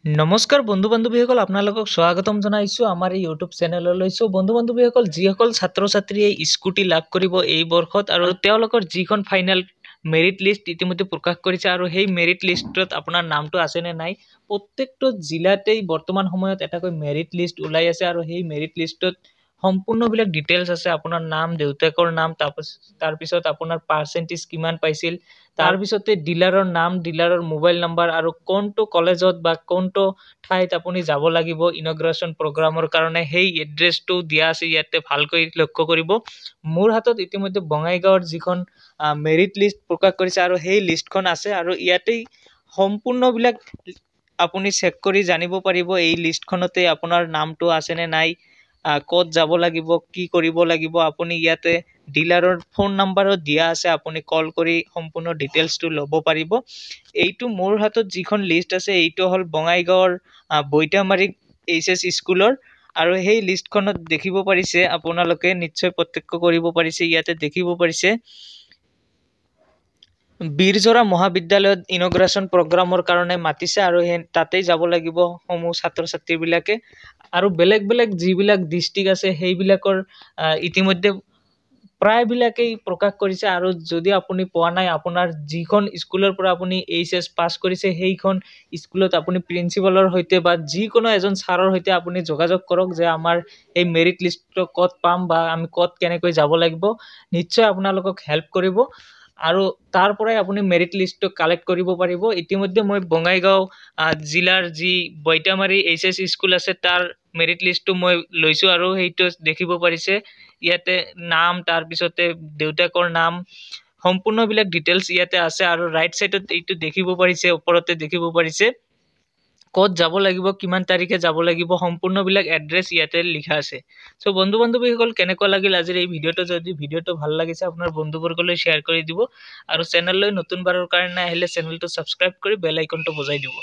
নমস্কাৰ বন্ধু বান্ধৱীসকল, আপোনালোকক স্বাগতম জনাইছো আমাৰ এই ইউটিউব চেনেললৈ। বন্ধু বান্ধৱীসকল, যিসকল ছাত্ৰ ছাত্ৰীয়ে স্কুটি লাভ কৰিব এই বৰ্ষত আৰু তেওঁলোকৰ যিখন ফাইনেল মেৰিট লিষ্ট ইতিমধ্যে প্ৰকাশ কৰিছে আৰু সেই মেৰিট লিষ্টত আপোনাৰ নামটো আছে নে নাই, প্ৰত্যেকটো জিলাতেই বৰ্তমান সময়ত এটাকৈ মেৰিট লিষ্ট ওলাই আছে আৰু সেই মেৰিট লিষ্টত সম্পূৰ্ণবিলাক ডিটেইলছ আছে। আপোনাৰ নাম, দেউতাকৰ নাম, তাৰপিছত আপোনাৰ পাৰ্চেণ্টেজ কিমান পাইছিল, তাৰপিছতে ডিলাৰৰ নাম, ডিলাৰৰ মোবাইল নম্বৰ আৰু কোনটো কলেজত বা কোনটো ঠাইত আপুনি যাব লাগিব ইনগ্ৰেশ্যন প্ৰগ্ৰামৰ কাৰণে, সেই এড্ৰেছটো দিয়া আছে ইয়াতে। ভালকৈ লক্ষ্য কৰিব। মোৰ হাতত ইতিমধ্যে বঙাইগাঁৱৰ যিখন মেৰিট লিষ্ট প্ৰকাশ কৰিছে আৰু সেই লিষ্টখন আছে আৰু ইয়াতেই সম্পূৰ্ণবিলাক আপুনি চেক কৰি জানিব পাৰিব এই লিষ্টখনতে আপোনাৰ নামটো আছেনে নাই, ক'ত যাব লাগিব, কি কৰিব লাগিব। আপুনি ইয়াতে ডিলাৰৰ ফোন নাম্বাৰো দিয়া আছে, আপুনি কল কৰি সম্পূৰ্ণ ডিটেইলছটো ল'ব পাৰিব। এইটো মোৰ হাতত যিখন লিষ্ট আছে এইটো হ'ল বঙাইগাঁৱৰ বৈতামাৰী HS স্কুলৰ আৰু সেই লিষ্টখনত দেখিব পাৰিছে, আপোনালোকে নিশ্চয় প্ৰত্যক্ষ কৰিব পাৰিছে, ইয়াতে দেখিব পাৰিছে বীৰজোৰা মহাবিদ্যালয়ত ইনগ্ৰেশ্যন প্ৰগ্ৰামৰ কাৰণে মাতিছে আৰু তাতেই যাব লাগিব সমূহ ছাত্ৰ ছাত্ৰীবিলাকে। আৰু বেলেগ বেলেগ যিবিলাক ডিষ্ট্ৰিক্ট আছে সেইবিলাকৰ ইতিমধ্যে প্ৰায়বিলাকেই প্ৰকাশ কৰিছে। আৰু যদি আপুনি পোৱা নাই, আপোনাৰ যিখন স্কুলৰ পৰা আপুনি HS পাছ কৰিছে সেইখন স্কুলত আপুনি প্ৰিন্সিপালৰ সৈতে বা যিকোনো এজন ছাৰৰ সৈতে আপুনি যোগাযোগ কৰক যে আমাৰ এই মেৰিট লিষ্টটো ক'ত পাম বা আমি ক'ত কেনেকৈ যাব লাগিব। নিশ্চয় আপোনালোকক হেল্প কৰিব আৰু তাৰ পৰাই আপুনি মেৰিট লিষ্টটো কালেক্ট কৰিব পাৰিব। ইতিমধ্যে মই বঙাইগাঁও জিলাৰ যি বৈতামাৰী HS স্কুল আছে তাৰ মেৰিট লিষ্টটো মই লৈছোঁ আৰু সেইটো দেখিব পাৰিছে ইয়াতে নাম, তাৰপিছতে দেউতাকৰ নাম, সম্পূৰ্ণবিলাক ডিটেইলছ ইয়াতে আছে। আৰু ৰাইট ছাইডত এইটো দেখিব পাৰিছে, ওপৰতে দেখিব পাৰিছে ক'ত যাব লাগিব, কিমান তাৰিখে যাব লাগিব, সম্পূৰ্ণবিলাক এড্ৰেছ ইয়াতে লিখা আছে। বন্ধু বান্ধৱীসকল, কেনেকুৱা লাগিল আজিৰ এই ভিডিঅ'টো? যদি ভিডিঅ'টো ভাল লাগিছে আপোনাৰ বন্ধুবৰ্গলৈ শ্বেয়াৰ কৰি দিব আৰু চেনেললৈ নতুনবাৰৰ কাৰণে আহিলে চেনেলটো ছাবস্ক্ৰাইব কৰি বেল আইকনটো বজাই দিব।